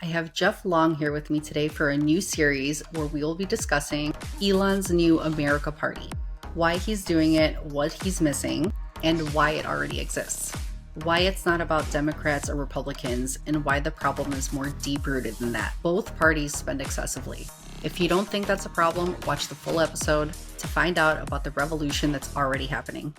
I have Jeff Long here with me today for a new series where we will be discussing Elon's new America Party, why he's doing it, what he's missing, and why it already exists. Why it's not about Democrats or Republicans, and why the problem is more deep-rooted than that. Both parties spend excessively. If you don't think that's a problem, watch the full episode to find out about the revolution that's already happening.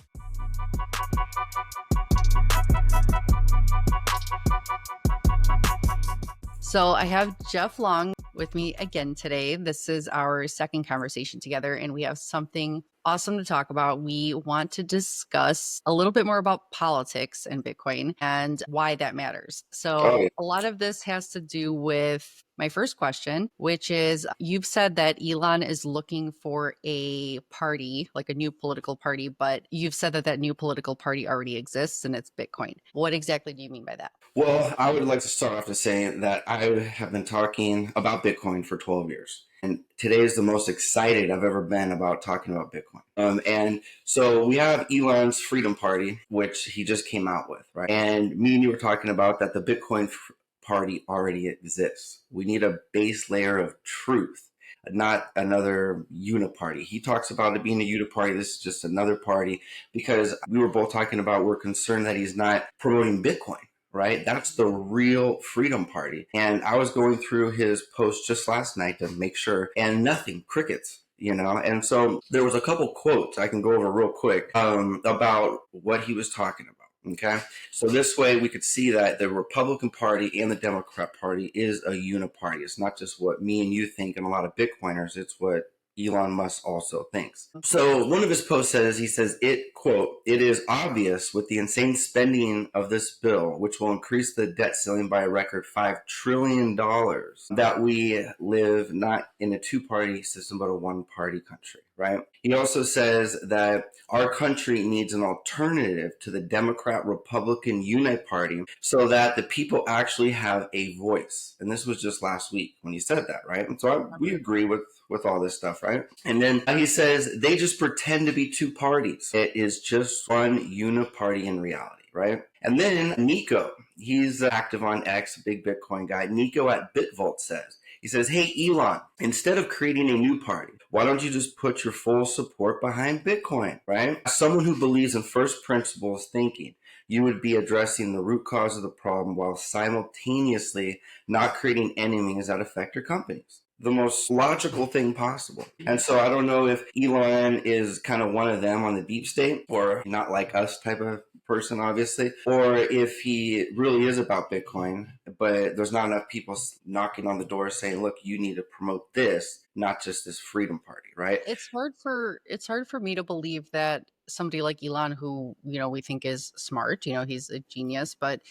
So I have Jeff Long with me again today. This is our second conversation together, and we have something awesome to talk about. We want to discuss a little bit more about politics and Bitcoin and why that matters. So a lot of this has to do with my first question, which is you've said that Elon is looking for a party, like a new political party, but you've said that that new political party already exists and it's Bitcoin. What exactly do you mean by that? Well, I would like to start off to say that I have been talking about Bitcoin for 12 years. And today is the most excited I've ever been about talking about Bitcoin. And so we have Elon's Freedom Party, which he just came out with, right? And me and you were talking about that the Bitcoin party already exists. We need a base layer of truth, not another uniparty. He talks about it being a uniparty. This is just another party because we were both talking about we're concerned that he's not promoting Bitcoin. Right? That's the real Freedom Party. And I was going through his post just last night to make sure, and nothing, crickets, you know? And so there was a couple quotes I can go over real quick about what he was talking about. Okay. So this way we could see that the Republican Party and the Democrat Party is a uniparty. It's not just what me and you think and a lot of Bitcoiners. It's what Elon Musk also thinks. So one of his posts says, it, quote, "It is obvious with the insane spending of this bill, which will increase the debt ceiling by a record $5 trillion, that we live not in a two-party system, but a one-party country," right? He also says that our country needs an alternative to the Democrat-Republican uniparty so that the people actually have a voice. And this was just last week when he said that, right? And so we agree with all this stuff, right? And then he says they just pretend to be two parties. It is just one uniparty in reality, right? And then Nico, he's active on X, a big Bitcoin guy. Nico at BitVault says, "Hey, Elon, instead of creating a new party, why don't you just put your full support behind Bitcoin, right? As someone who believes in first principles thinking, you would be addressing the root cause of the problem while simultaneously not creating enemies that affect your companies." The most logical thing possible. And so I don't know if Elon is kind of one of them on the deep state or not like us type of person, obviously, or if he really is about Bitcoin, but there's not enough people knocking on the door saying, look, you need to promote this, not just this Freedom Party, right? It's hard for me to believe that somebody like Elon, who, we think is smart, he's a genius, but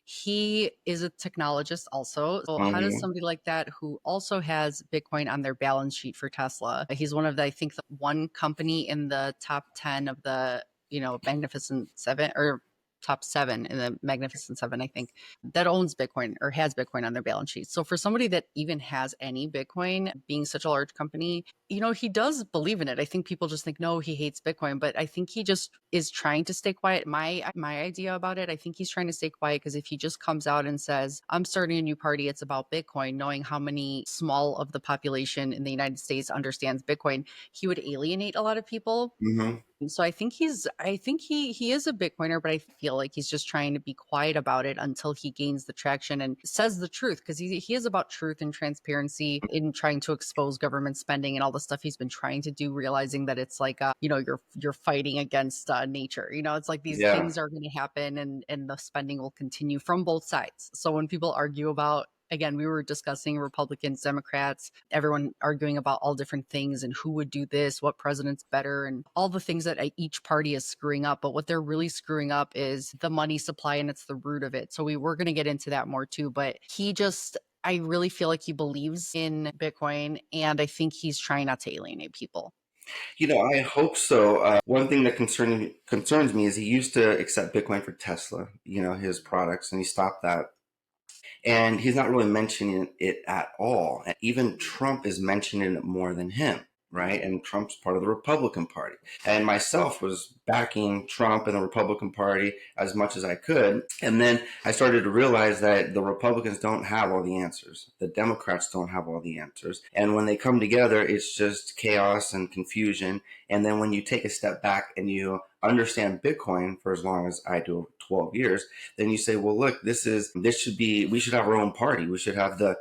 he is a technologist also. So how does somebody like that, who also has Bitcoin on their balance sheet for Tesla, he's one of the, I think, the one company in the top 10 of the, Magnificent Seven, or top 7 in the Magnificent Seven, I think, that owns Bitcoin or has Bitcoin on their balance sheet. So for somebody that even has any Bitcoin, being such a large company, he does believe in it. I think people just think, no, he hates Bitcoin, but I think he just is trying to stay quiet. My idea about it, I think he's trying to stay quiet because if he just comes out and says, I'm starting a new party, it's about Bitcoin, knowing how many small of the population in the United States understands Bitcoin, he would alienate a lot of people. So I think he is a Bitcoiner, but I feel like he's just trying to be quiet about it until he gains the traction and says the truth, because he is about truth and transparency in trying to expose government spending and all the stuff he's been trying to do, realizing that it's like you're fighting against nature. It's like these things are going to happen and the spending will continue from both sides. So when people argue about, again, we were discussing Republicans, Democrats, everyone arguing about all different things and who would do this, what president's better, and all the things that each party is screwing up. But what they're really screwing up is the money supply, and it's the root of it. So we're going to get into that more too. But I really feel like he believes in Bitcoin, and I think he's trying not to alienate people. I hope so. One thing that concerns me is he used to accept Bitcoin for Tesla, his products, and he stopped that. And he's not really mentioning it at all. And even Trump is mentioning it more than him, right? And Trump's part of the Republican Party. And myself was backing Trump and the Republican Party as much as I could. And then I started to realize that the Republicans don't have all the answers. The Democrats don't have all the answers. And when they come together, it's just chaos and confusion. And then when you take a step back and you understand Bitcoin for as long as I do, 12 years, then you say, well, look, we should have our own party. We should have the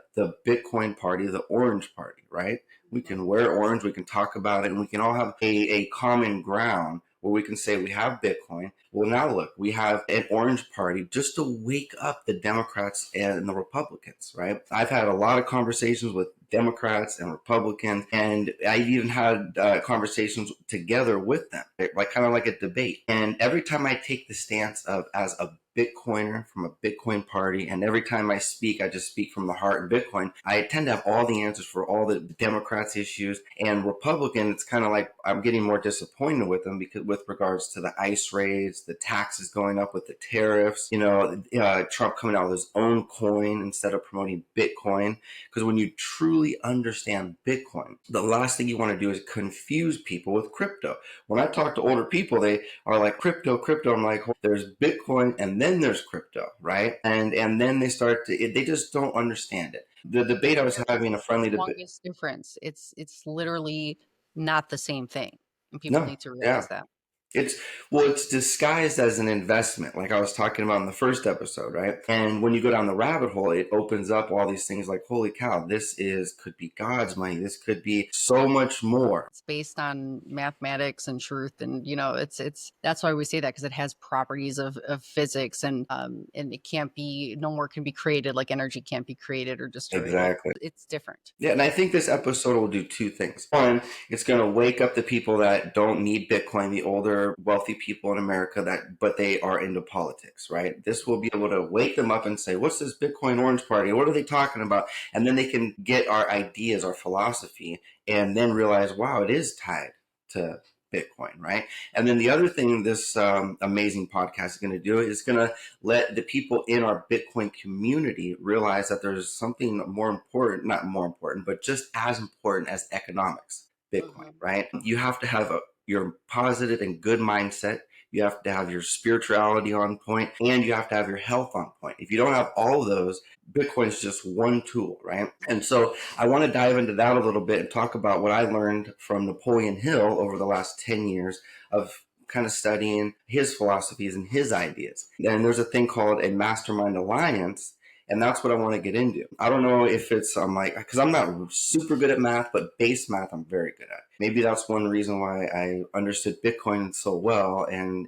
Bitcoin party, the orange party, right? We can wear orange, we can talk about it, and we can all have a common ground where we can say we have Bitcoin. Well, now look, we have an orange party just to wake up the Democrats and the Republicans, right? I've had a lot of conversations with Democrats and Republicans, and I've even had conversations together with them, like kind of like a debate. And every time I take the stance of as a Bitcoiner from a Bitcoin party, and every time I speak, I just speak from the heart of Bitcoin. I tend to have all the answers for all the Democrats' issues, and Republican, it's kind of like I'm getting more disappointed with them because with regards to the ICE raids, the taxes going up with the tariffs, Trump coming out with his own coin instead of promoting Bitcoin. Because when you truly understand Bitcoin, the last thing you want to do is confuse people with crypto. When I talk to older people, they are like, crypto. I'm like, there's Bitcoin and then there's crypto, right? And then they they just don't understand it. The debate I was having, a friendly debate. Longest difference. It's literally not the same thing, and people No, need to yeah. realize that. It's disguised as an investment, like I was talking about in the first episode, right? And when you go down the rabbit hole, it opens up all these things like, holy cow, could be God's money. This could be so much more. It's based on mathematics and truth, and it's that's why we say that, because it has properties of physics, and it can't be, no more can be created, like energy can't be created or destroyed. Exactly. It's different. Yeah, and I think this episode will do two things. One, it's going to wake up the people that don't need Bitcoin, the older, wealthy people in America but they are into politics, right? This will be able to wake them up and say, what's this Bitcoin Orange Party? What are they talking about? And then they can get our ideas, our philosophy, and then realize, wow, it is tied to Bitcoin, right? And then the other thing this amazing podcast is going to do is going to let the people in our Bitcoin community realize that there's something more important, not more important, but just as important as economics, Bitcoin, right? You have to have your positive and good mindset. You have to have your spirituality on point, and you have to have your health on point. If you don't have all of those, Bitcoin is just one tool, right? And so I want to dive into that a little bit and talk about what I learned from Napoleon Hill over the last 10 years of kind of studying his philosophies and his ideas. And there's a thing called a Mastermind Alliance, and that's what I want to get into. I don't know if because I'm not super good at math, but base math I'm very good at. Maybe that's one reason why I understood Bitcoin so well and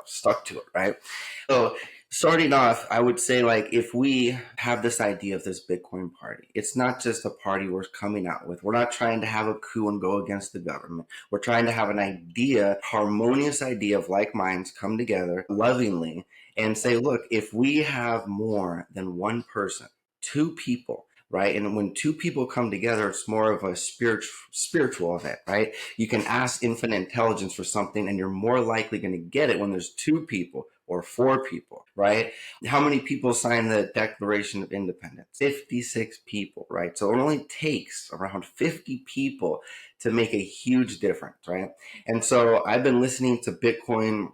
stuck to it, right? So starting off, I would say, like, if we have this idea of this Bitcoin party, it's not just a party we're coming out with. We're not trying to have a coup and go against the government. We're trying to have an idea, harmonious idea of like minds come together lovingly and say, look, if we have more than one person, two people, right? And when two people come together, it's more of a spiritual event, right? You can ask infinite intelligence for something, and you're more likely going to get it when there's two people or four people, right? How many people signed the Declaration of Independence? 56 people, right? So it only takes around 50 people to make a huge difference, right? And so I've been listening to Bitcoin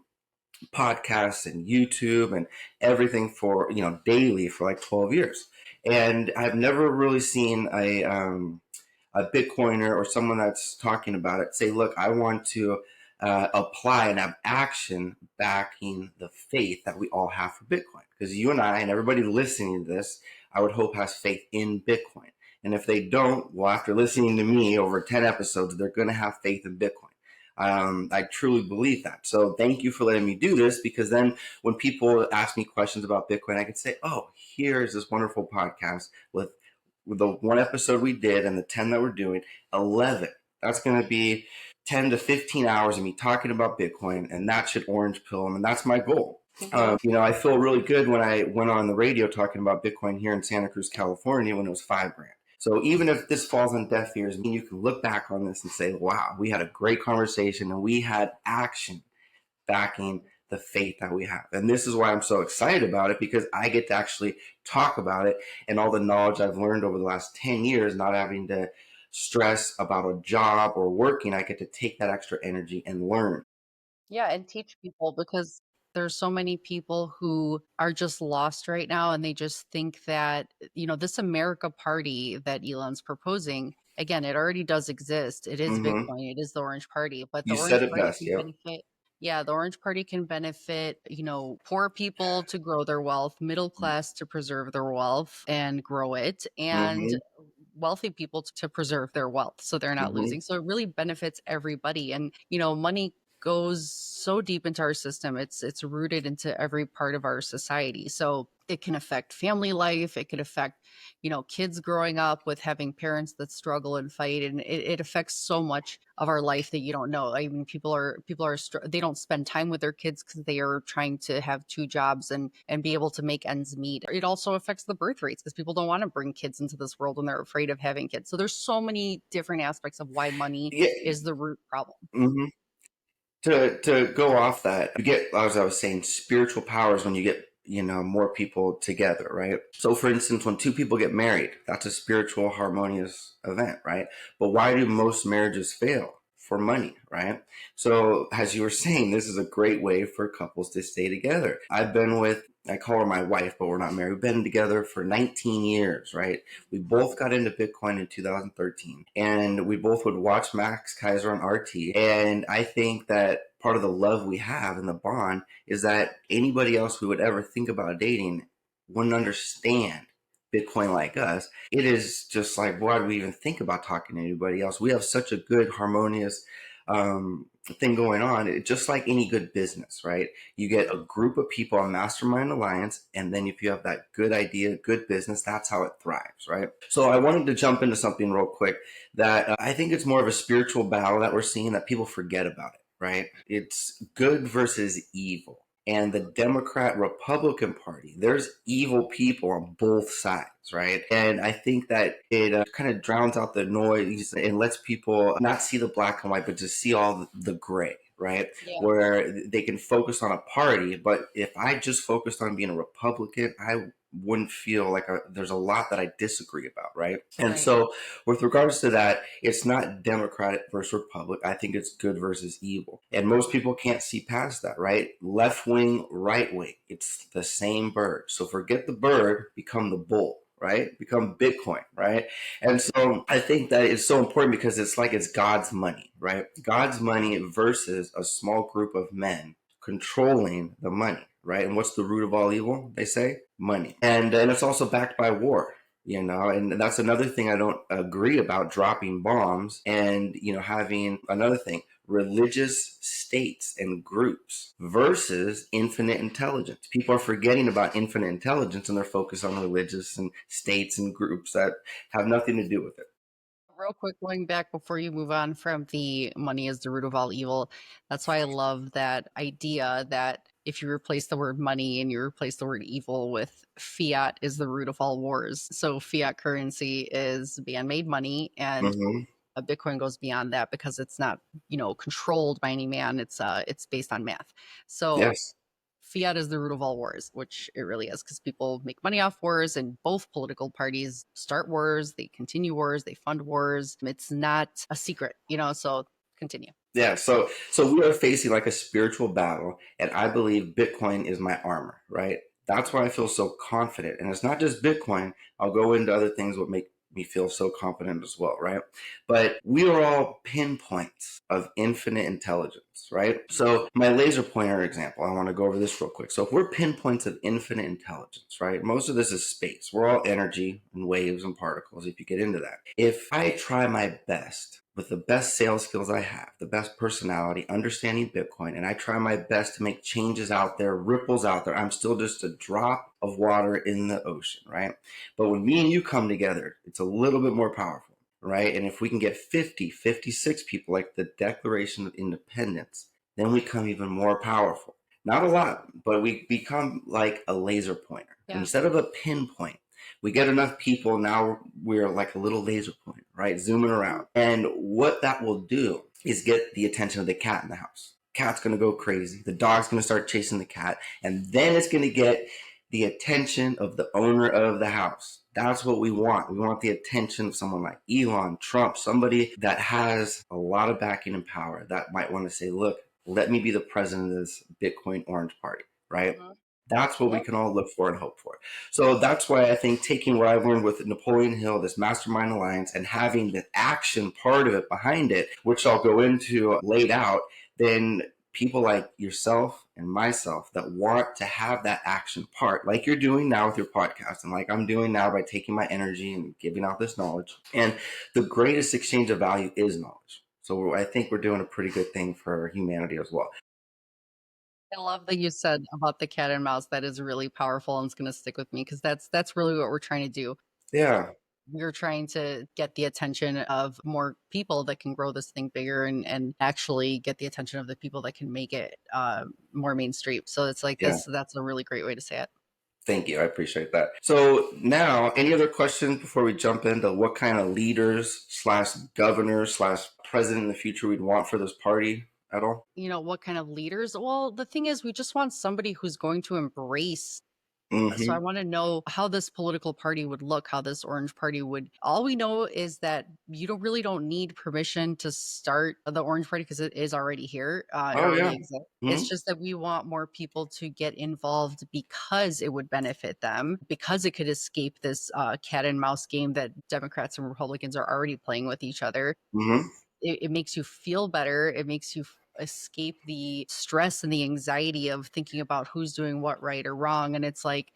podcasts and YouTube and everything for, daily for like 12 years. And I've never really seen a Bitcoiner or someone that's talking about it say, look, I want to apply and have action backing the faith that we all have for Bitcoin. Because you and I and everybody listening to this, I would hope has faith in Bitcoin. And if they don't, well, after listening to me over 10 episodes, they're going to have faith in Bitcoin. I truly believe that. So thank you for letting me do this, because then when people ask me questions about Bitcoin, I can say, oh, here's this wonderful podcast with the one episode we did and the 10 that we're doing, 11. That's going to be 10 to 15 hours of me talking about Bitcoin, and that should orange pill them. And that's my goal. I feel really good when I went on the radio talking about Bitcoin here in Santa Cruz, California, when it was $5,000. So even if this falls on deaf ears, you can look back on this and say, wow, we had a great conversation and we had action backing the faith that we have. And this is why I'm so excited about it, because I get to actually talk about it and all the knowledge I've learned over the last 10 years, not having to stress about a job or working, I get to take that extra energy and learn. Yeah, and teach people because there's so many people who are just lost right now and they just think that, this America party that Elon's proposing, again, it already does exist. It is Hmm. Bitcoin, it is the Orange Party, but the You said Orange it Party best. can Yep. benefit. Yeah, the Orange Party can benefit, poor people to grow their wealth, middle class to preserve their wealth and grow it, and Hmm. wealthy people to preserve their wealth so they're not Hmm. losing. So it really benefits everybody. And, money goes so deep into our system. It's rooted into every part of our society. So it can affect family life. It could affect, kids growing up with having parents that struggle and fight, and it affects so much of our life that you don't know. I mean, they don't spend time with their kids because they are trying to have two jobs and be able to make ends meet. It also affects the birth rates because people don't want to bring kids into this world and they're afraid of having kids. So there's so many different aspects of why money Yeah. is the root problem. Hmm. To go off that, you get, as I was saying, spiritual powers when you get, more people together, right? So for instance, when two people get married, that's a spiritual harmonious event, right? But why do most marriages fail? For money, right? So as you were saying, this is a great way for couples to stay together. I call her my wife, but we're not married. We've been together for 19 years, right? We both got into Bitcoin in 2013, and we both would watch Max Kaiser on RT. And I think that part of the love we have and the bond is that anybody else we would ever think about dating wouldn't understand Bitcoin like us. It is just like, why do we even think about talking to anybody else? We have such a good, harmonious thing going on. Just like any good business, right? You get a group of people on Mastermind Alliance, and then if you have that good idea, good business, that's how it thrives, right? So I wanted to jump into something real quick that I think it's more of a spiritual battle that we're seeing that people forget about it, right? It's good versus evil. And the Democrat Republican Party, there's evil people on both sides, right? And I think that it kind of drowns out the noise and lets people not see the black and white, but just see all the gray, right? Yeah. Where they can focus on a party. But if I just focused on being a Republican, I wouldn't feel like there's a lot that I disagree about, right? And Right. so, with regards to that, it's not Democratic versus Republic. I think it's good versus evil. And most people can't see past that, right? Left wing, right wing. It's the same bird. So, forget the bird, become the bull, right? Become Bitcoin, right? And so I think that it's so important because it's like it's God's money, right? God's money versus a small group of men controlling the money, right? And what's the root of all evil? They say money. And it's also backed by war, and that's another thing I don't agree about, dropping bombs and, having another thing, religious states and groups versus infinite intelligence. People are forgetting about infinite intelligence and they're focused on religious and states and groups that have nothing to do with it. Real quick, going back before you move on from the money is the root of all evil. That's why I love that idea that if you replace the word money and you replace the word evil with fiat is the root of all wars. So fiat currency is man-made money, and Mm-hmm. a Bitcoin goes beyond that because it's not, controlled by any man. It's based on math. So Yes. fiat is the root of all wars, which it really is because people make money off wars, and both political parties start wars, they continue wars, they fund wars. It's not a secret, so continue. Yeah, so we are facing like a spiritual battle, and I believe Bitcoin is my armor, right? That's why I feel so confident. And it's not just Bitcoin. I'll go into other things what make me feel so confident as well, right? But we are all pinpoints of infinite intelligence, right? So my laser pointer example, I want to go over this real quick. So if we're pinpoints of infinite intelligence, right? Most of this is space. We're all energy and waves and particles if you get into that. If I try my best with the best sales skills I have, the best personality, understanding Bitcoin, and I try my best to make changes out there, ripples out there, I'm still just a drop of water in the ocean, right? But when me and you come together, it's a little bit more powerful, right? And if we can get 50, 56 people, like the Declaration of Independence, then we become even more powerful. Not a lot, but we become like a laser pointer. Yeah. Instead of a pinpoint, we get enough people, now we're like a little laser pointer, right? Zooming around. And what that will do is get the attention of the cat in the house. Cat's going to go crazy. The dog's going to start chasing the cat. And then it's going to get the attention of the owner of the house. That's what we want. We want the attention of someone like Elon, Trump, somebody that has a lot of backing and power that might want to say, look, let me be the president of this Bitcoin Orange Party, right? Mhm. That's what we Yep. can all look for and hope for. So that's why I think taking what I've learned with Napoleon Hill, this Mastermind Alliance, and having the action part of it behind it, which I'll go into laid out, then people like yourself and myself that want to have that action part, like you're doing now with your podcast, and like I'm doing now by taking my energy and giving out this knowledge. And the greatest exchange of value is knowledge. So I think we're doing a pretty good thing for humanity as well. I love that you said about the cat and mouse. That is really powerful and it's going to stick with me because that's really what we're trying to do. Yeah. We're trying to get the attention of more people that can grow this thing bigger and actually get the attention of the people that can make it more mainstream. So it's like Yeah. that's a really great way to say it. Thank you. I appreciate that. So now, any other questions before we jump into what kind of leaders slash governors slash president in the future we'd want for this party at all? You know, what kind of leaders? Well, the thing is, we just want somebody who's going to embrace. So I Mm-hmm. want to know how this political party would look, how this orange party would. All we know is that you don't need permission to start the orange party because it is already here. It Oh already yeah. exists. It's Mm-hmm. just that we want more people to get involved because it would benefit them, because it could escape this cat and mouse game that Democrats and Republicans are already playing with each other. Mm-hmm. It makes you feel better. It makes you escape the stress and the anxiety of thinking about who's doing what right or wrong. And it's like,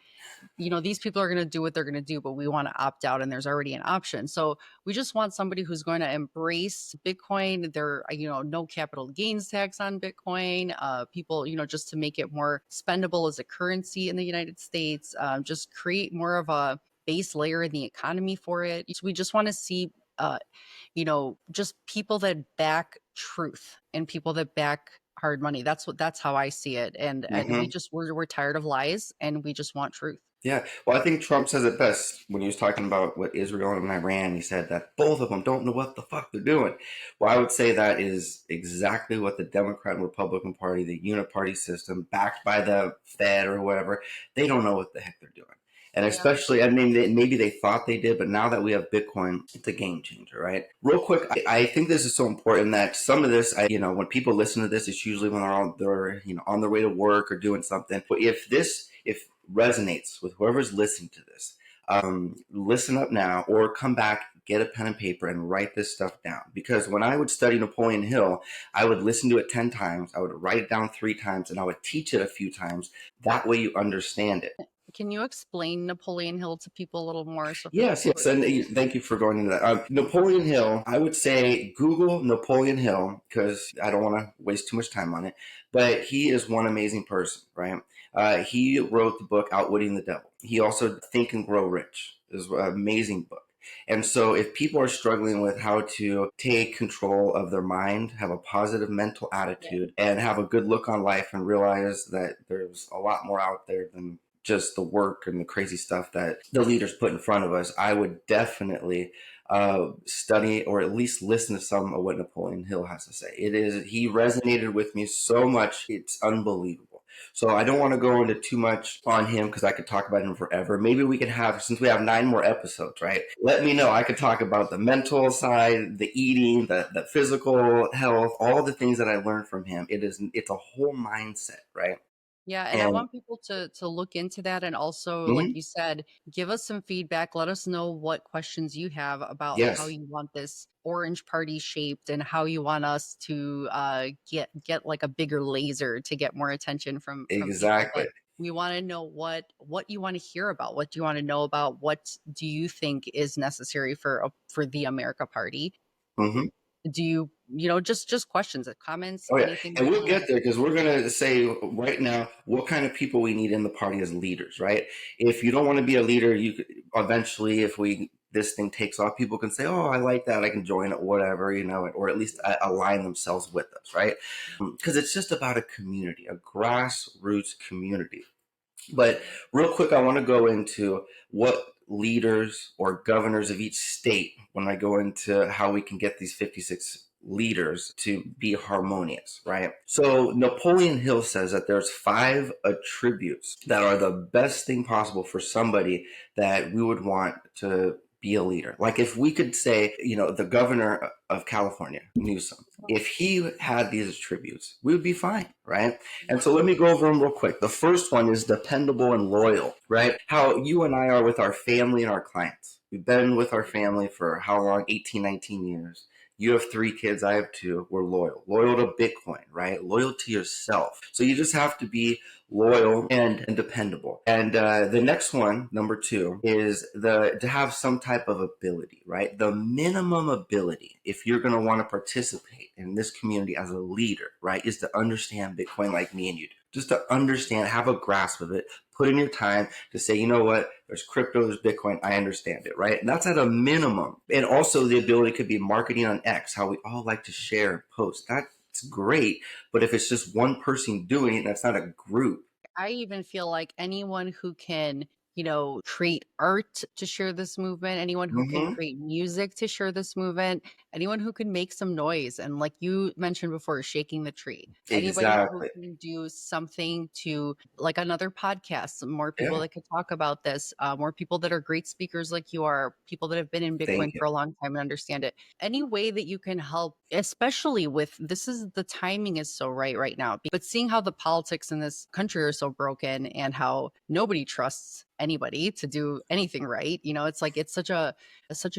these people are going to do what they're going to do, but we want to opt out and there's already an option. So we just want somebody who's going to embrace Bitcoin. There, no capital gains tax on Bitcoin. People, just to make it more spendable as a currency in the United States, just create more of a base layer in the economy for it. So we just want to see, just people that back truth and people that back hard money. That's how I see it. And Mm-hmm. we're tired of lies and we just want truth. Yeah. Well, I think Trump says it best when he was talking about what Israel and Iran. He said that both of them don't know what the fuck they're doing. Well, I would say that is exactly what the Democrat and Republican Party, the uniparty system, backed by the Fed or whatever, they don't know what the heck they're doing. And Yeah. especially, I mean, maybe they thought they did, but now that we have Bitcoin, it's a game changer, right? Real quick, I think this is so important that some of this, when people listen to this, it's usually when they're on their way to work or doing something. But if resonates with whoever's listening to this, listen up now or come back, get a pen and paper and write this stuff down. Because when I would study Napoleon Hill, I would listen to it 10 times, I would write it down 3 times, and I would teach it a few times. That way you understand it. Can you explain Napoleon Hill to people a little more? So for Yes, people yes, and thank you for going into that. Napoleon Hill, I would say Google Napoleon Hill because I don't want to waste too much time on it. But he is one amazing person, right? He wrote the book Outwitting the Devil. He also Think and Grow Rich is an amazing book. And so, if people are struggling with how to take control of their mind, have a positive mental attitude, and have a good look on life, and realize that there's a lot more out there than just the work and the crazy stuff that the leaders put in front of us, I would definitely study or at least listen to some of what Napoleon Hill has to say. He resonated with me so much, it's unbelievable. So I don't want to go into too much on him because I could talk about him forever. Maybe we could have, since we have 9 more episodes, right? Let me know. I could talk about the mental side, the eating, the physical health, all the things that I learned from him. It's a whole mindset, right? Yeah, and I And want people to look into that and also, like mhm, you said, give us some feedback. Let us know what questions you have about how yes, you want this orange party shaped and how you want us to get like a bigger laser to get more attention from people. exactly. But we want to know what you want to hear about. What do you want to know about? What do you think is necessary for the America Party? Hmm. Do just questions, comments, Oh yeah, anything and you we'll want to. get there because we're gonna say right now what kind of people we need in the party as leaders, right? If you don't want to be a leader, you could, eventually, if we this thing takes off, people can say, "Oh, I like that. I can join it, whatever," or at least align themselves with us, right? Because it's just about a community, a grassroots community. But real quick, I want to go into what leaders or governors of each state, when I go into how we can get these 56 leaders to be harmonious, right? So Napoleon Hill says that there's 5 attributes that are the best thing possible for somebody that we would want to be a leader. Like if we could say, the governor of California, Newsom, if he had these attributes, we would be fine, right? And so let me go over them real quick. The first one is dependable and loyal, right? How you and I are with our family and our clients. We've been with our family for how long? 18, 19 years. You have 3 kids, I have 2. We're loyal. Loyal to Bitcoin, right? Loyal to yourself. So you just have to be loyal and dependable. And the next one, number 2, is to have some type of ability, right? The minimum ability, if you're going to want to participate in this community as a leader, right, is to understand Bitcoin like me and you do. Just to understand, have a grasp of it, put in your time to say, you know what, there's crypto, there's Bitcoin, I understand it, right? And that's at a minimum. And also the ability could be marketing on X, how we all like to share and post. That's great. But if it's just one person doing it, that's not a group. I even feel like anyone who can, create art to share this movement, anyone who can create music to share this movement, anyone who can make some noise. And like you mentioned before, shaking the tree. Anybody who Exactly. can do something to, like another podcast, more people Yeah. that could talk about this, more people that are great speakers like you are, people that have been in Thank Bitcoin you. for a long time and understand it. Any way that you can help, especially with the timing is so right now. But seeing how the politics in this country are so broken and how nobody trusts anybody to do anything right, it's like it's such a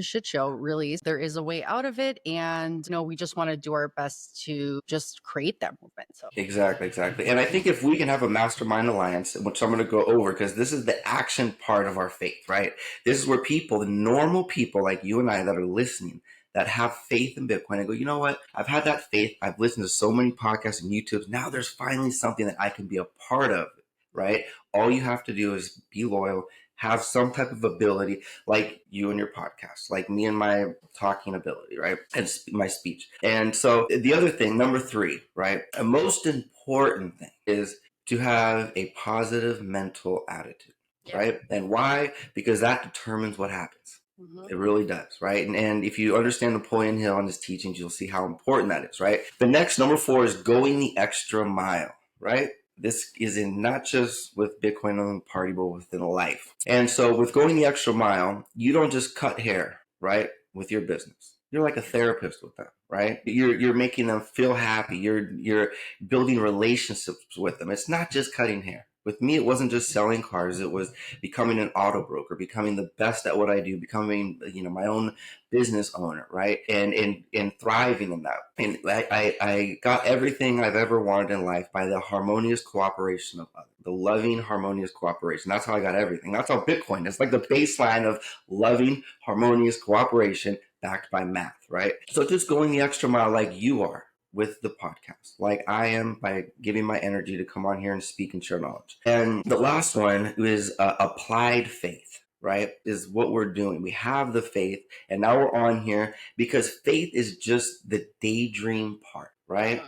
shit show, really. There is a way out of it, and we just want to do our best to just create that movement. So Exactly. And I think if we can have a mastermind alliance, which I'm going to go over, because this is the action part of our faith, right? This is where people, the normal people like you and I that are listening, that have faith in Bitcoin and go, you know what? I've had that faith. I've listened to so many podcasts and YouTubes. Now there's finally something that I can be a part of, right? All you have to do is be loyal, have some type of ability, like you and your podcast, like me and my talking ability, right? And my speech. And so the other thing, number 3, right? The most important thing is to have a positive mental attitude, right? And why? Because that determines what happens. It really does, right? And if you understand Napoleon Hill and his teachings, you'll see how important that is, right? The next, number 4, is going the extra mile, right? This is in not just with Bitcoin on the party, but within life. And so with going the extra mile, you don't just cut hair, right? With your business. You're like a therapist with them, right? You're making them feel happy. You're building relationships with them. It's not just cutting hair. With me, it wasn't just selling cars. It was becoming an auto broker, becoming the best at what I do, becoming, my own business owner, right? And thriving in that. And I got everything I've ever wanted in life by the harmonious cooperation of others, the loving, harmonious cooperation. That's how I got everything. That's how Bitcoin is like the baseline of loving, harmonious cooperation backed by math, right? So just going the extra mile like you are with the podcast, like I am, by giving my energy to come on here and speak and share knowledge. And the last one is applied faith, right? Is what we're doing. We have the faith, and now we're on here because faith is just the daydream part, right?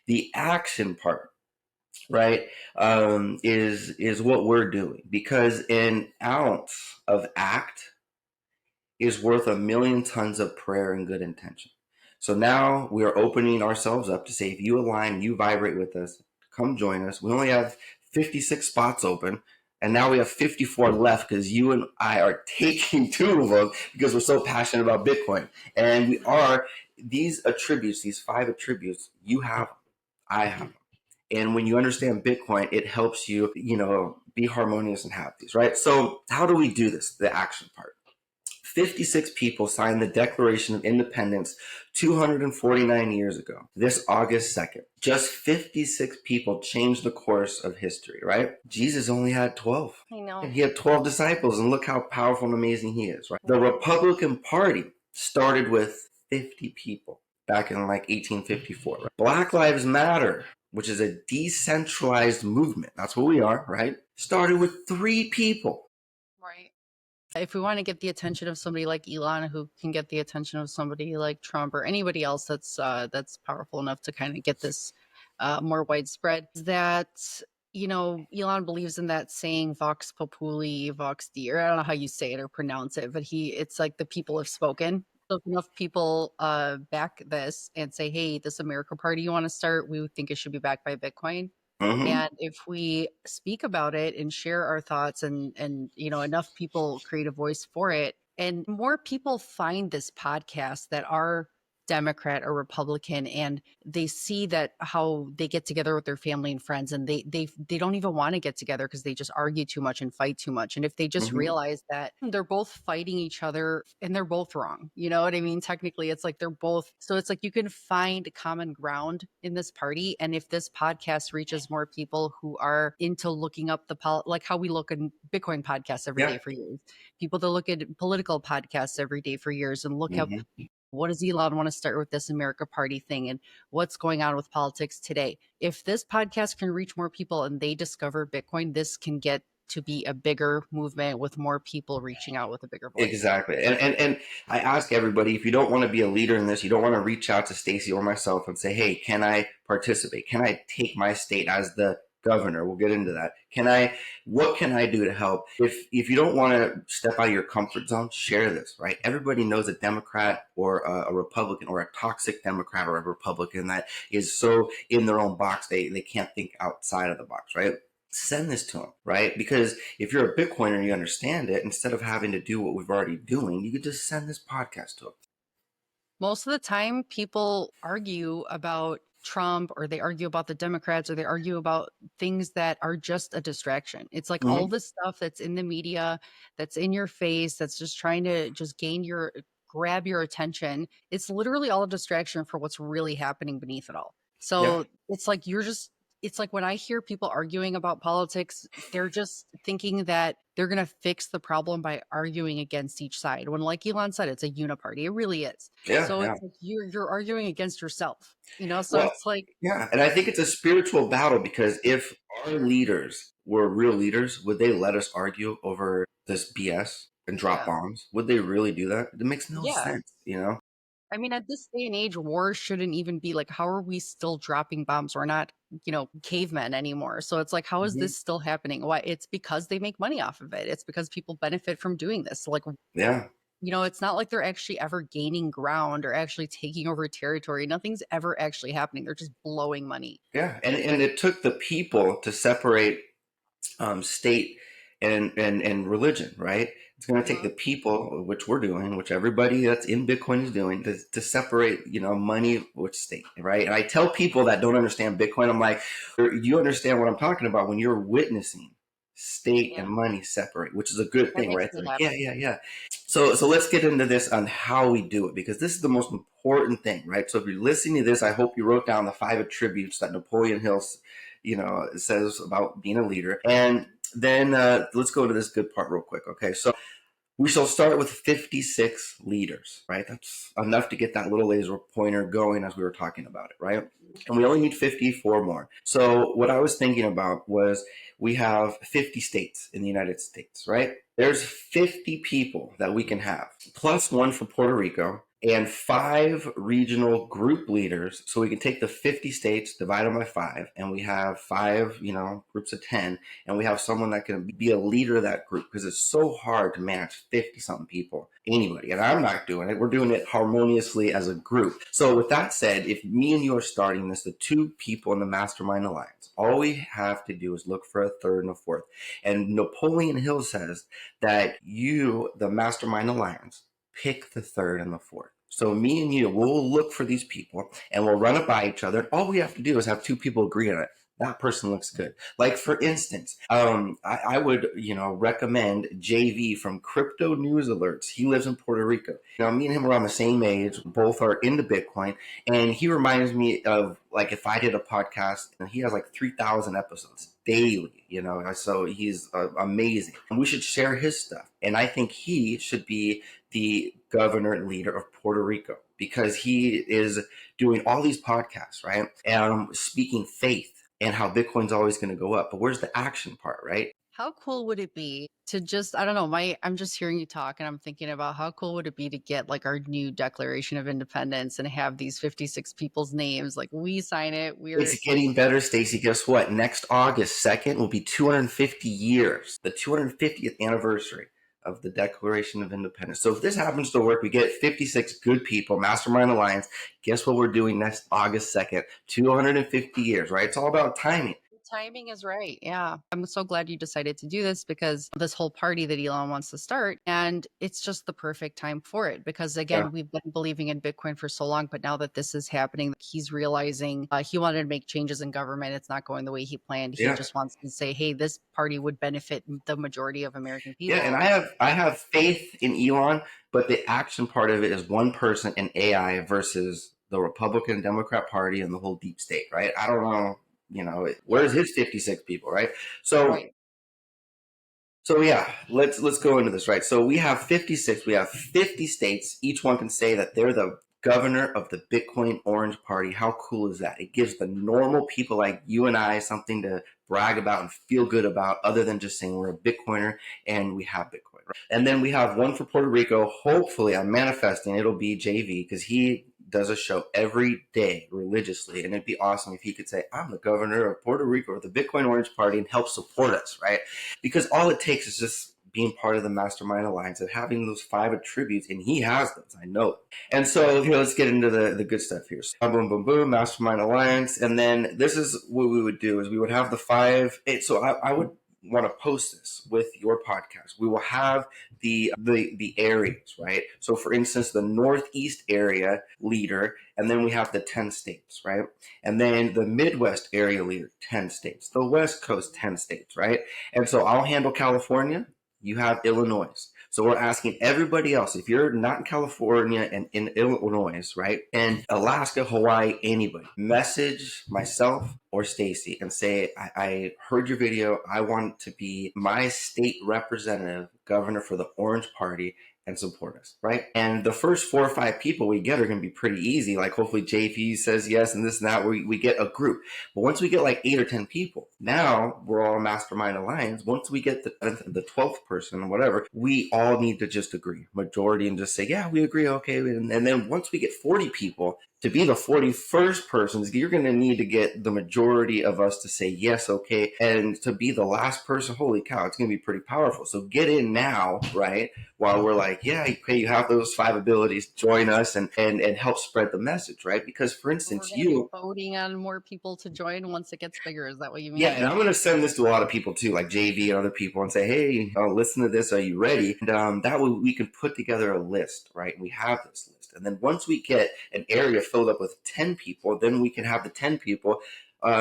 The action part, right, is what we're doing, because an ounce of act is worth 1,000,000 tons of prayer and good intention. So now we are opening ourselves up to say, if you align, you vibrate with us, come join us. We only have 56 spots open, and now we have 54 left because you and I are taking 2 of them because we're so passionate about Bitcoin. And we are, these attributes, these 5 attributes, you have them, I have them. And when you understand Bitcoin, it helps you, be harmonious and have these, right? So how do we do this? The action part. 56 people signed the Declaration of Independence 249 years ago, this August 2nd. Just 56 people changed the course of history, right? Jesus only had 12. I know. He had 12 disciples, and look how powerful and amazing he is, right? The Republican Party started with 50 people back in like 1854. Right? Black Lives Matter, which is a decentralized movement, that's what we are, right? Started with 3 people. Right. If we want to get the attention of somebody like Elon, who can get the attention of somebody like Trump or anybody else that's powerful enough to kind of get this more widespread, that Elon believes in that saying "Vox Populi, Vox Dei," or I don't know how you say it or pronounce it, but it's like the people have spoken. So if enough people back this and say, hey, this America party you want to start, we would think it should be backed by Bitcoin. Mm-hmm. And if we speak about it and share our thoughts and enough people create a voice for it, and more people find this podcast that are Democrat or Republican, and they see that how they get together with their family and friends, and they don't even want to get together because they just argue too much and fight too much. And if they just Mm-hmm. realize that they're both fighting each other and they're both wrong, you know what I mean? Technically, it's like they're both. So it's like you can find common ground in this party, and if this podcast reaches more people who are into looking up like how we look in Bitcoin podcasts every Yeah. day for years, people that look at political podcasts every day for years and look up Mm-hmm. what does Elon want to start with this America party thing and what's going on with politics today. If this podcast can reach more people and they discover Bitcoin, this can get to be a bigger movement with more people reaching out with a bigger voice. Exactly. And I ask everybody, if you don't want to be a leader in this, you don't want to reach out to Staci or myself and say, hey, can I participate? Can I take my state as the governor? We'll get into that. What can I do to help? If you don't want to step out of your comfort zone, share this, right? Everybody knows a Democrat or a Republican or a toxic Democrat or a Republican that is so in their own box, they can't think outside of the box, right? Send this to them, right? Because if you're a Bitcoiner and you understand it, instead of having to do what we've already doing, you could just send this podcast to them. Most of the time, people argue about Trump or they argue about the Democrats or they argue about things that are just a distraction. It's like all Mm-hmm. the stuff that's in the media, that's in your face, that's just trying to just grab your attention. It's literally all a distraction for what's really happening beneath it all. Yeah, So it's like it's like when I hear people arguing about politics, they're just thinking that they're going to fix the problem by arguing against each side. When, like Elon said, it's a uniparty. It really is. yeah, So yeah. it's like you're arguing against yourself, you know? So Well, it's like, yeah, and I think it's a spiritual battle because if our leaders were real leaders, would they let us argue over this BS and drop yeah. bombs? Would they really do that? It makes no Yeah. sense, you know? I mean, at this day and age, war shouldn't even be like, how are we still dropping bombs? We're not, cavemen anymore. So it's like, how is Hmm. this still happening? Why? It's because they make money off of it. It's because people benefit from doing this. So like, Yeah, it's not like they're actually ever gaining ground or actually taking over territory. Nothing's ever actually happening. They're just blowing money. yeah. And it took the people to separate state and religion, right? It's going to take Mhm. the people, which we're doing, which everybody that's in Bitcoin is doing, to separate, money with state, right? And I tell people that don't understand Bitcoin, I'm like, you understand what I'm talking about when you're witnessing state Yeah. and money separate, which is a good That thing, makes right? me They're like, yeah, happy. yeah, yeah. So let's get into this on how we do it because this is the most important thing, right? So if you're listening to this, I hope you wrote down the 5 attributes that Napoleon Hill says about being a leader. And then let's go to this good part real quick. Okay, so we shall start with 56 leaders, right? That's enough to get that little laser pointer going as we were talking about it, right? And we only need 54 more. So what I was thinking about was we have 50 states in the United States, right? There's 50 people that we can have, plus one for Puerto Rico, and 5 regional group leaders. So we can take the 50 states, divide them by 5, and we have 5, groups of 10, and we have someone that can be a leader of that group because it's so hard to manage 50 something people, anybody. And I'm not doing it. We're doing it harmoniously as a group. So with that said, if me and you are starting this, the 2 people in the Mastermind Alliance, all we have to do is look for a third and a fourth. And Napoleon Hill says that you, the Mastermind Alliance, pick the third and the fourth. So me and you, we'll look for these people and we'll run it by each other. All we have to do is have 2 people agree on it. That person looks good. Like for instance, I would recommend JV from Crypto News Alerts. He lives in Puerto Rico. Me and him are on the same age. Both are into Bitcoin, and he reminds me of like if I did a podcast, and he has like 3,000 episodes daily. So he's amazing. And we should share his stuff. And I think he should be the governor and leader of Puerto Rico because he is doing all these podcasts, right? And speaking faith and how Bitcoin's always going to go up. But where's the action part, right? How cool would it be to just, I don't know, I'm just hearing you talk and I'm thinking about how cool would it be to get like our new Declaration of Independence and have these 56 people's names, like we sign it. It's getting better, Staci. Guess what? Next August 2nd will be 250 years, the 250th anniversary of the Declaration of Independence. So if this happens to work, we get 56 good people, Mastermind Alliance. Guess what we're doing next August 2nd? 250 years, right? It's all about timing. Timing is right. Yeah. I'm so glad you decided to do this, because this whole party that Elon wants to start, and it's just the perfect time for it, because again, we've been believing in Bitcoin for so long, but now that this is happening, he's realizing he wanted to make changes in government. It's not going the way he planned. He just wants to say, hey, this party would benefit the majority of American people. Yeah, and I have faith in Elon, but the action part of it is one person and AI versus the Republican Democrat Party and the whole deep state, right? I don't know, where's his 56 people, right? So yeah, let's go into this, right? So we have 56, we have 50 states. Each one can say that they're the governor of the Bitcoin Orange Party. How cool is that? It gives the normal people like you and I something to brag about and feel good about, other than just saying we're a Bitcoiner and we have Bitcoin. Right? And then we have one for Puerto Rico. Hopefully, I'm manifesting it'll be JV, because he does a show every day religiously, and it'd be awesome if he could say, I'm the governor of Puerto Rico or the Bitcoin Orange Party, and help support us, right? Because all it takes is just being part of the Mastermind Alliance and having those 5 attributes, and he has those, I know. And so here, let's get into the good stuff here. So, boom, boom, boom, Mastermind Alliance, and then this is what we would do: is we would have the 5. So I would want to post this with your podcast. We will have the areas, right? So for instance, the Northeast area leader, and then we have the 10 states, right? And then the Midwest area leader, 10 states. The West Coast, 10 states, right? And so I'll handle California. You have Illinois. So we're asking everybody else, if you're not in California and in Illinois, right, and Alaska, Hawaii, anybody, message myself or Staci and say, I heard your video. I want to be my state representative, governor for the Orange Party, and support us, right? And the first 4 or 5 people we get are going to be pretty easy. Like hopefully JP says yes and this and that. We get a group. But once we get like 8 or 10 people, now we're all a Mastermind Alliance. Once we get the 12th person or whatever, we all need to just agree, majority, and just say, yeah, we agree, okay. And then once we get 40 people, to be the 41st person, you're going to need to get the majority of us to say yes, okay. And to be the last person, holy cow, it's going to be pretty powerful. So get in now, right? While we're like, yeah, okay, you have those 5 abilities, join us and help spread the message, right? Because for instance, you voting on more people to join once it gets bigger. Is that what you mean? Yeah, and I'm going to send this to a lot of people too, like JV and other people, and say, hey, listen to this. Are you ready? And that way we can put together a list, right? We have this list. And then once we get an area filled up with 10 people, then we can have the 10 people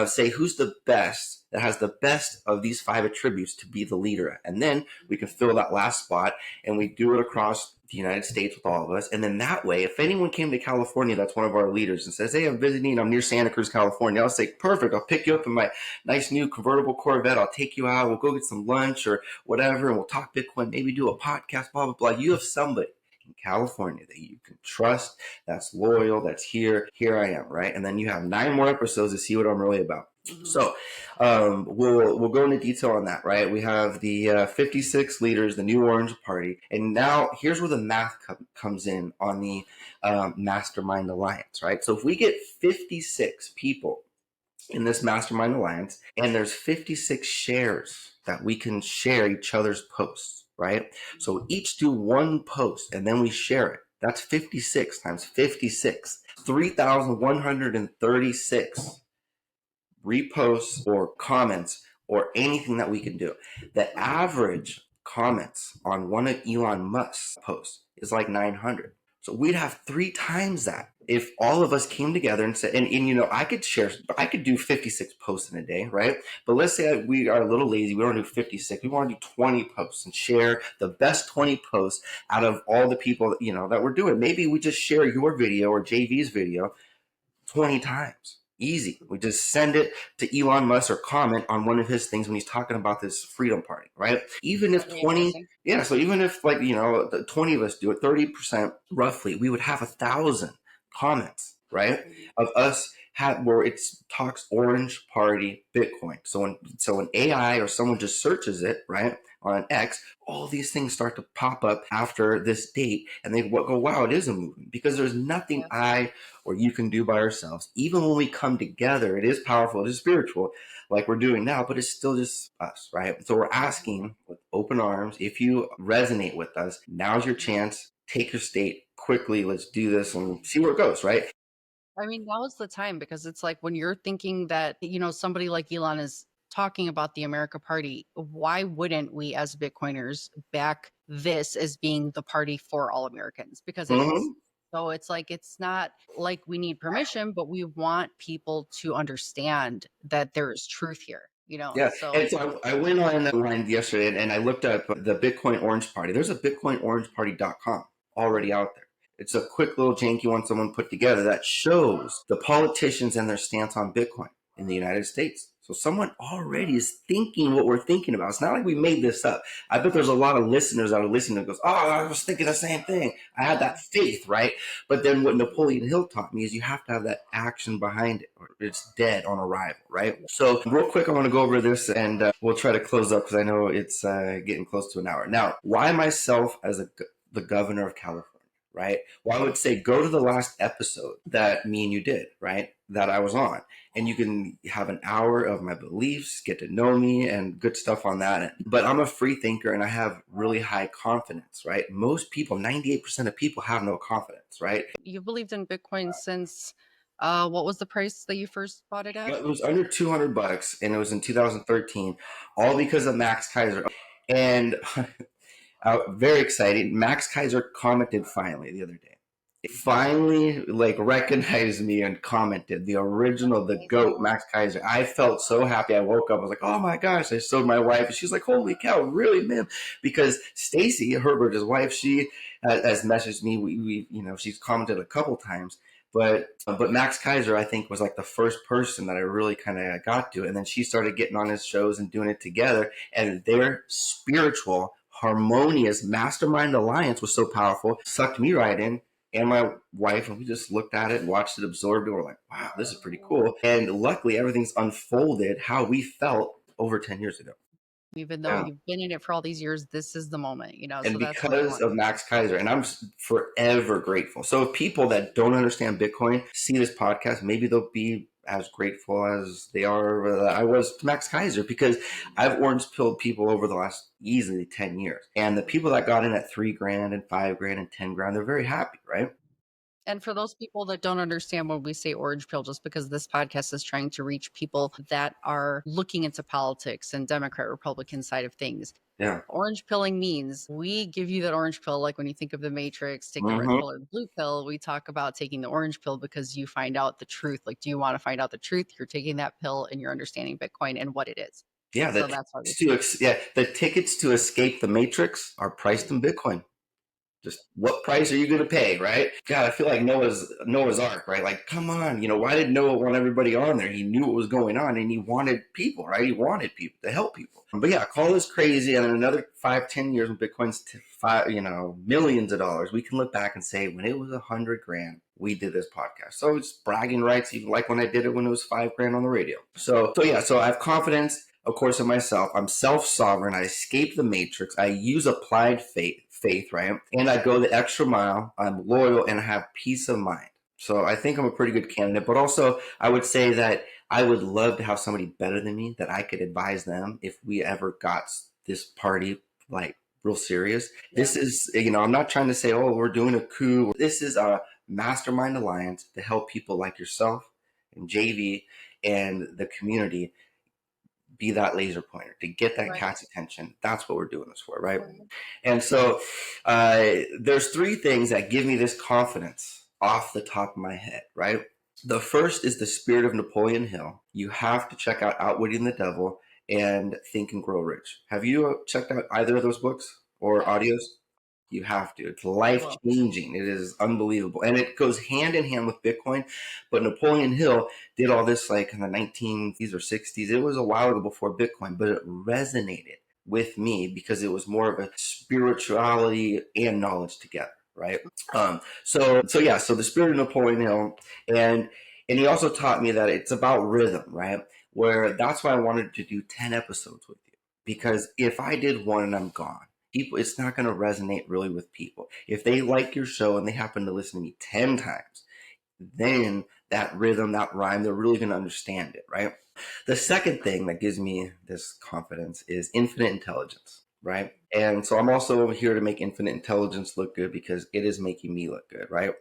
say who's the best, that has the best of these 5 attributes to be the leader. And then we can fill that last spot, and we do it across the United States with all of us. And then that way, if anyone came to California that's one of our leaders and says, hey, I'm visiting, I'm near Santa Cruz, California, I'll say, perfect, I'll pick you up in my nice new convertible Corvette, I'll take you out, we'll go get some lunch or whatever, and we'll talk Bitcoin, maybe do a podcast, blah, blah, blah. You have somebody in California that you can trust, that's loyal, that's here I am, right? And then you have 9 more episodes to see what I'm really about. Mm-hmm. So we'll go into detail on that, right? We have the 56 leaders, the new Orange Party, and now here's where the math comes in on the Mastermind Alliance, right? So if we get 56 people in this Mastermind Alliance, and there's 56 shares that we can share each other's posts, right? So each do 1 post, and then we share it. That's 56 times 56, 3,136 reposts or comments or anything that we can do. The average comments on one of Elon Musk's posts is like 900. So we'd have 3 times that if all of us came together and said, and I could do 56 posts in a day, right? But let's say we are a little lazy. We don't do 56. We want to do 20 posts and share the best 20 posts out of all the people, that we're doing. Maybe we just share your video or JV's video 20 times. Easy. We just send it to Elon Musk or comment on one of his things when he's talking about this freedom party, right? Even if 20, so even if 20 of us do it, 30% roughly, we would have 1,000 comments, right? Of us where it talks Orange Party Bitcoin. So when AI or someone just searches it, right, on X, all these things start to pop up after this date, and they go, wow, it is a movement, because there's nothing I or you can do by ourselves. Even when we come together, it is powerful, it is spiritual, like we're doing now, but it's still just us, right? So we're asking with open arms, if you resonate with us, now's your chance. Take your state quickly. Let's do this and see where it goes, right? I mean, now is the time, because it's like when you're thinking that, somebody like Elon is talking about the America Party, why wouldn't we as Bitcoiners back this as being the party for all Americans? Because it is. Mm-hmm. So it's like, it's not like we need permission, but we want people to understand that there is truth here, Yeah, So and so I went online yesterday and I looked up the Bitcoin Orange Party. There's a BitcoinOrangeParty.com already out there. It's a quick little janky one someone put together that shows the politicians and their stance on Bitcoin in the United States. So someone already is thinking what we're thinking about. It's not like we made this up. I bet there's a lot of listeners that are listening that goes, oh, I was thinking the same thing. I had that faith, right? But then what Napoleon Hill taught me is you have to have that action behind it, or it's dead on arrival, right? So real quick, I want to go over this and we'll try to close up because I know it's getting close to an hour. Now, why myself as the governor of California? Right? Well, I would say go to the last episode that me and you did, right? That I was on. And you can have an hour of my beliefs, get to know me, and good stuff on that. But I'm a free thinker and I have really high confidence, right? Most people, 98% of people have no confidence, right? You believed in Bitcoin since what was the price that you first bought it at? It was under $200 and it was in 2013, all because of Max Kaiser. And very excited. Max Kaiser commented finally the other day. It finally recognized me and commented, the original, the GOAT, Max Kaiser. I felt so happy. I woke up, I was like, oh my gosh. I showed my wife and she's like, holy cow, really, man? Because Staci, Herbert, his wife, she has messaged me. We she's commented a couple times. But Max Kaiser, I think, was like the first person that I really kind of got to. And then she started getting on his shows and doing it together. And their spiritual, harmonious Mastermind Alliance was so powerful, sucked me right in and my wife, and we just looked at it, watched it, absorbed it. We're like, wow, this is pretty cool. And luckily, everything's unfolded how we felt over 10 years ago. Even though you've been in it for all these years, this is the moment, And so that's because of Max Kaiser, and I'm forever grateful. So if people that don't understand Bitcoin see this podcast, maybe they'll be as grateful as they are I was to Max Kaiser, because I've orange pilled people over the last easily 10 years. And the people that got in at $3,000 and $5,000 and $10,000, they're very happy, right? And for those people that don't understand when we say orange pill, just because this podcast is trying to reach people that are looking into politics and Democrat, Republican side of things. Yeah. Orange pilling means we give you that orange pill. Like when you think of the Matrix, take the red pill or the blue pill. We talk about taking the orange pill because you find out the truth. Like, do you want to find out the truth? You're taking that pill and you're understanding Bitcoin and what it is. Yeah. So that's how the tickets to escape the Matrix are priced in Bitcoin. Just what price are you going to pay, right? God, I feel like Noah's Ark, right? Like, come on, why did Noah want everybody on there? He knew what was going on and he wanted people, right? He wanted people to help people. But yeah, call this crazy. And in another 5-10 years when Bitcoin's millions of dollars, we can look back and say, when it was $100,000, we did this podcast. So it's bragging rights, even like when I did it when it was $5,000 on the radio. So I have confidence, of course, in myself. I'm self-sovereign. I escape the matrix. I use applied faith, right? And I go the extra mile. I'm loyal and I have peace of mind. So I think I'm a pretty good candidate. But also, I would say that I would love to have somebody better than me that I could advise them if we ever got this party real serious. Yeah. This is, I'm not trying to say, oh, we're doing a coup. This is a Mastermind Alliance to help people like yourself and JV and the community be that laser pointer, to get that cat's attention. That's what we're doing this for, right? And so there's 3 things that give me this confidence off the top of my head, right? The first is the spirit of Napoleon Hill. You have to check out Outwitting the Devil and Think and Grow Rich. Have you checked out either of those books or audios? You have to. It's life-changing. It is unbelievable. And it goes hand in hand with Bitcoin. But Napoleon Hill did all this in the 1950s or 60s. It was a while ago before Bitcoin, but it resonated with me because it was more of a spirituality and knowledge together, right? So the spirit of Napoleon Hill. And he also taught me that it's about rhythm, right? Where that's why I wanted to do 10 episodes with you. because if I did one and I'm gone, people, it's not going to resonate really with people. If they like your show and they happen to listen to me 10 times, then that rhythm, that rhyme, they're really going to understand it, right? The second thing that gives me this confidence is infinite intelligence, right? And so I'm also here to make infinite intelligence look good because it is making me look good, right?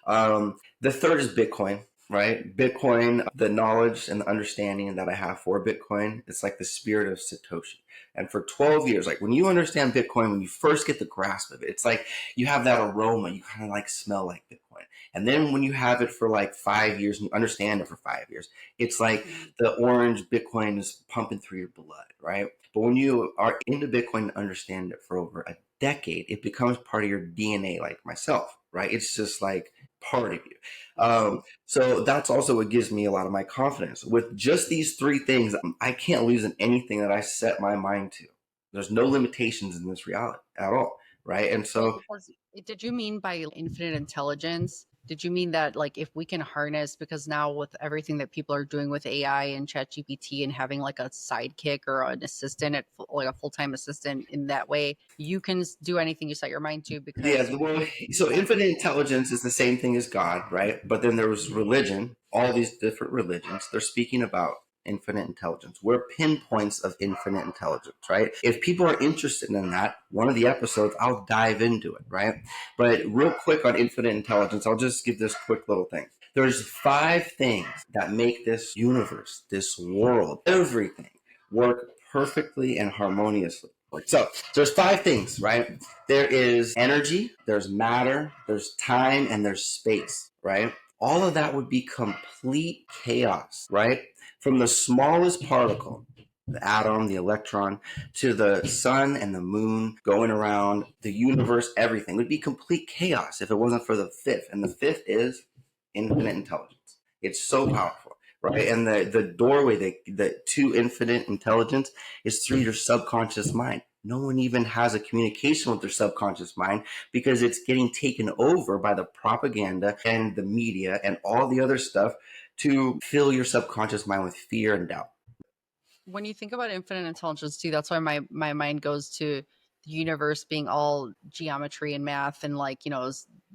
The third is Bitcoin, right? Bitcoin, the knowledge and the understanding that I have for Bitcoin, it's like the spirit of Satoshi. And for 12 years, like when you understand Bitcoin, when you first get the grasp of it, it's like you have that aroma, you kind of like smell like Bitcoin. And then when you have it for like 5 years and you understand it for 5 years, it's like the orange Bitcoin is pumping through your blood, right? But when you are into Bitcoin and understand it for over a decade, it becomes part of your DNA, like myself, right? It's just like part of you. So that's also what gives me a lot of my confidence. With just these three things, I can't lose in anything that I set my mind to. There's no limitations in this reality at all, right? And Well, so, because did you mean by infinite intelligence? Did you mean that like if we can harness, because now with everything that people are doing with AI and ChatGPT and having like a sidekick or an assistant at like a full-time assistant in that way, you can do anything you set your mind to because yeah, you well, can use so infinite ChatGPT. intelligence is the same thing as God, right? But then there was religion, all these different religions, they're speaking about infinite intelligence. We're pinpoints of infinite intelligence, right? If people are interested in that, one of the episodes, I'll dive into it, right? But real quick on infinite intelligence, I'll just give this quick little thing. There's 5 things that make this universe, this world, everything work perfectly and harmoniously. So there's 5 things, right? There is energy, there's matter, there's time, and there's space, right? All of that would be complete chaos, right? From the smallest particle, the atom, the electron, to the sun and the moon going around the universe, everything would be complete chaos if it wasn't for the fifth. And the fifth is infinite intelligence. It's so powerful, right? And the doorway to infinite intelligence is through your subconscious mind. No one even has a communication with their subconscious mind because it's getting taken over by the propaganda and the media and all the other stuff to fill your subconscious mind with fear and doubt. When you think about infinite intelligence too, that's why my mind goes to the universe being all geometry and math and like,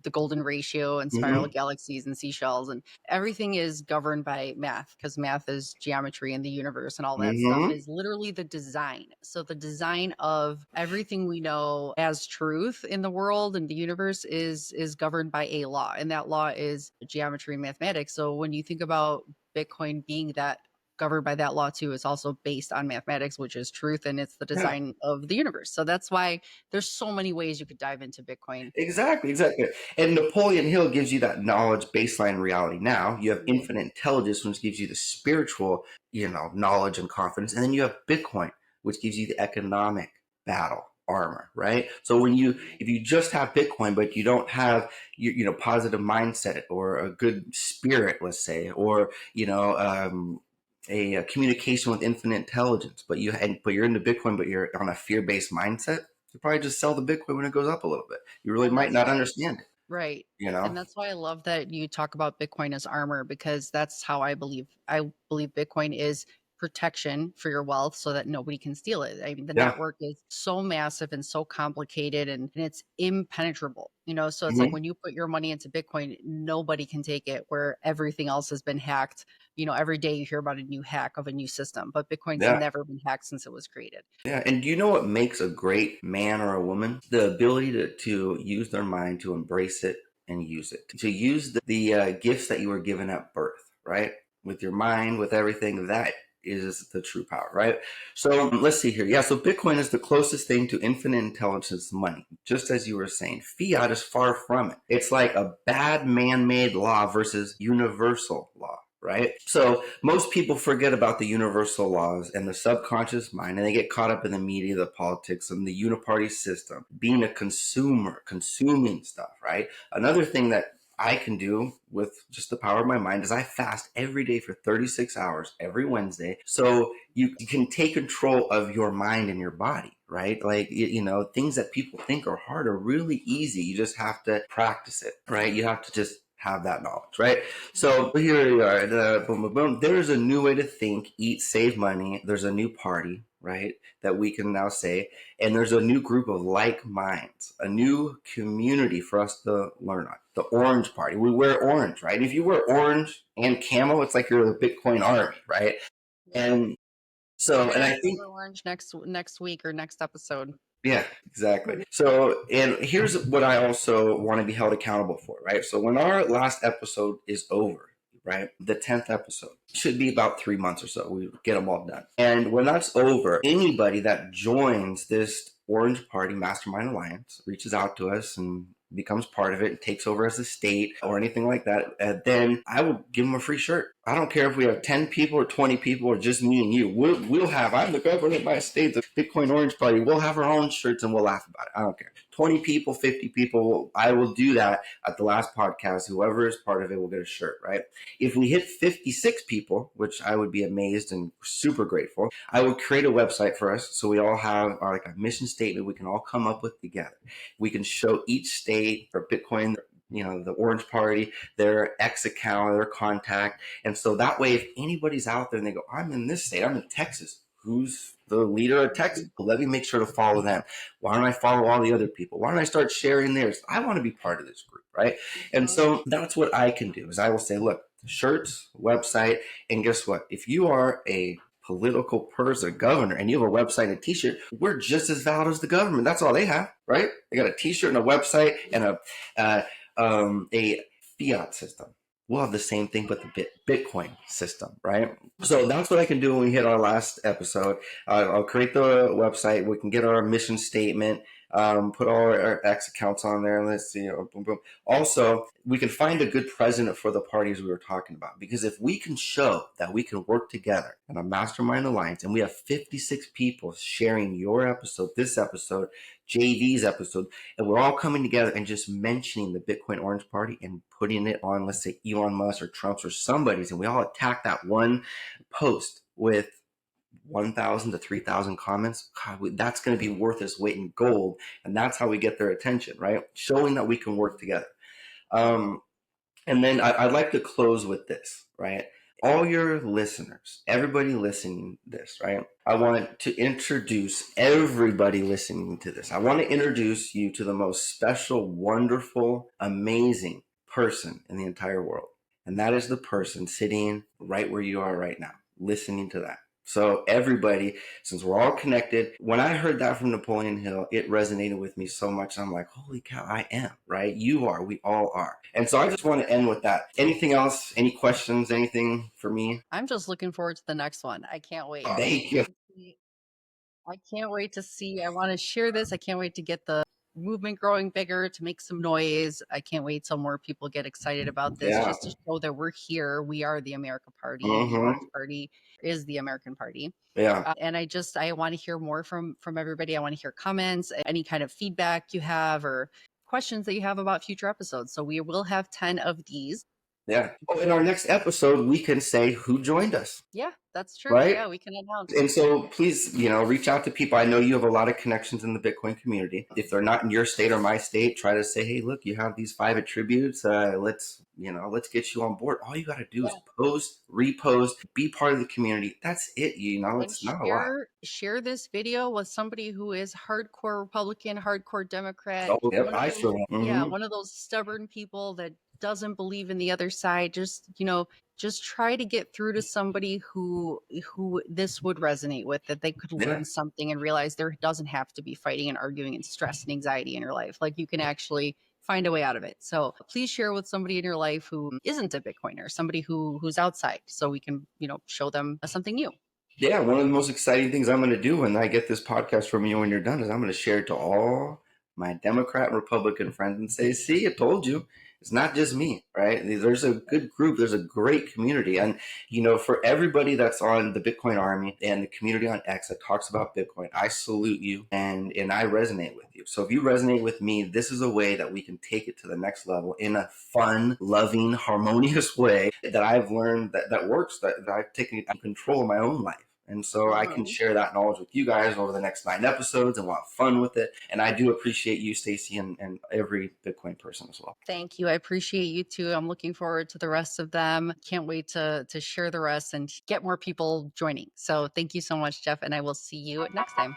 the golden ratio and spiral Mm-hmm. galaxies and seashells and everything is governed by math because math is geometry in the universe and all that stuff Mm-hmm. is literally the design. So the design of everything we know as truth in the world and the universe is governed by a law, and that law is geometry and mathematics. So when you think about Bitcoin being that governed by that law too, it's also based on mathematics, which is truth, and it's the Yeah. design of the universe. So that's why there's so many ways you could dive into Bitcoin. Exactly, exactly. And Napoleon Hill gives you that knowledge baseline reality now. You have Mhm. infinite intelligence, which gives you the spiritual, knowledge and confidence. And then you have Bitcoin, which gives you the economic battle armor, right? So if you just have Bitcoin, but you don't have, positive mindset or a good spirit, let's say, or, a communication with infinite intelligence, but you're into Bitcoin, but you're on a fear-based mindset, you probably just sell the Bitcoin when it goes up a little bit. You really And might that's not why understand it, Right. you know? And that's why I love that you talk about Bitcoin as armor because that's how I believe. I believe Bitcoin is protection for your wealth so that nobody can steal it. I mean, the Yeah. network is so massive and so complicated and it's impenetrable, so it's like Hmm. when you put your money into Bitcoin, nobody can take it where everything else has been hacked. Every day you hear about a new hack of a new system, but Bitcoin's Yeah. never been hacked since it was created. Yeah. And do you know what makes a great man or a woman? The ability to use their mind, to embrace it and use it, to use the gifts that you were given at birth, right? With your mind, with everything, that is the true power, right? So let's see here. Yeah. So Bitcoin is the closest thing to infinite intelligence money, just as you were saying. Fiat is far from it. It's like a bad man made law versus universal law, right? So most people forget about the universal laws and the subconscious mind, and they get caught up in the media, the politics, and the uniparty system, being a consumer, consuming stuff, right? Another thing that I can do with just the power of my mind is I fast every day for 36 hours every Wednesday. So you can take control of your mind and your body, right? Like, things that people think are hard are really easy. You just have to practice it, right? You have to just have that knowledge, right? So here we are. Boom, boom, boom. There's a new way to think, eat, save money. There's a new party, right? That we can now say, and there's a new group of like minds, a new community for us to learn on. The Orange Party. We wear orange, right? If you wear orange and camo, it's like you're the Bitcoin army, right? And so, and I think orange next week or next episode. yeah, exactly. So, and here's what I also want to be held accountable for, right? So, when our last episode is over, right, the 10th episode should be about 3 months or so. We get them all done. And when that's over, anybody that joins this Orange Party Mastermind Alliance reaches out to us and becomes part of it and takes over as a state or anything like that, and then I will give them a free shirt. I don't care if we have 10 people or 20 people or just me and you. We'll have, I'm the governor of my state, the Bitcoin Orange Party. We'll have our own shirts and we'll laugh about it. I don't care. 20 people, 50 people, I will do that at the last podcast. Whoever is part of it will get a shirt, right? If we hit 56 people, which I would be amazed and super grateful, I will create a website for us so we all have our like a mission statement we can all come up with together. We can show each state or Bitcoin, the Orange Party, their X account, their contact. And so that way, if anybody's out there and they go, I'm in this state, I'm in Texas, who's the leader of Texas? Let me make sure to follow them. Why don't I follow all the other people? Why don't I start sharing theirs? I want to be part of this group, right? And so that's what I can do is I will say, look, shirts, website, and guess what? If you are a political person, governor, and you have a website and a t-shirt, we're just as valid as the government. That's all they have, right? They got a t-shirt and a website and a fiat system. We'll have the same thing, but the Bitcoin system, right? So that's what I can do when we hit our last episode. I'll create the website. We can get our mission statement, put all our X accounts on there. And let's see, boom, boom. Also, we can find a good president for the parties we were talking about. Because if we can show that we can work together in a Mastermind Alliance, and we have 56 people sharing your episode, this episode, JV's episode, and we're all coming together and just mentioning the Bitcoin Orange Party and putting it on, let's say, Elon Musk or Trump's or somebody's, and we all attack that one post with 1,000 to 3,000 comments. God, that's going to be worth its weight in gold, and that's how we get their attention, right? Showing that we can work together. And then I'd like to close with this, right? All your listeners, everybody listening to this, right? I want to introduce everybody listening to this. I want to introduce you to the most special, wonderful, amazing person in the entire world. And that is the person sitting right where you are right now, listening to that. So everybody, since we're all connected, when I heard that from Napoleon Hill, it resonated with me so much. I'm like, holy cow, I am, right? You are, we all are. And so I just want to end with that. Anything else? Any questions? Anything for me? I'm just looking forward to the next one. I can't wait. Thank you. I can't wait to see. I want to share this. I can't wait to get the movement growing bigger, to make some noise. I can't wait till more people get excited about this, just to show that we're here. We are the America Party. The Orange Party is the American Party. Yeah. And I want to hear more from everybody. I want to hear comments, any kind of feedback you have or questions that you have about future episodes. So we will have 10 of these. Yeah. Oh, in our next episode, we can say who joined us. Yeah, that's true. Right? Yeah, we can announce. And so please, reach out to people. I know you have a lot of connections in the Bitcoin community. If they're not in your state or my state, try to say, hey, look, you have these 5 attributes. Let's get you on board. All you got to do is post, repost, be part of the community. That's it. It's not a lot. Share this video with somebody who is hardcore Republican, hardcore Democrat. Oh, yep, I sure am. Yeah, one of those stubborn people that doesn't believe in the other side. Just try to get through to somebody who this would resonate with, that they could learn something and realize there doesn't have to be fighting and arguing and stress and anxiety in your life. Like, you can actually find a way out of it. So please share with somebody in your life who isn't a Bitcoiner, somebody who's outside, so we can, show them something new. Yeah, one of the most exciting things I'm going to do when I get this podcast from you when you're done is I'm going to share it to all my Democrat and Republican friends and say, see, I told you. It's not just me, right? There's a good group. There's a great community. And, for everybody that's on the Bitcoin Army and the community on X that talks about Bitcoin, I salute you and I resonate with you. So if you resonate with me, this is a way that we can take it to the next level in a fun, loving, harmonious way that I've learned that works, that I've taken control of my own life. And so I can share that knowledge with you guys over the next 9 episodes, and we'll have fun with it. And I do appreciate you, Staci, and every Bitcoin person as well. Thank you. I appreciate you too. I'm looking forward to the rest of them. Can't wait to share the rest and get more people joining. So thank you so much, Jeff, and I will see you next time.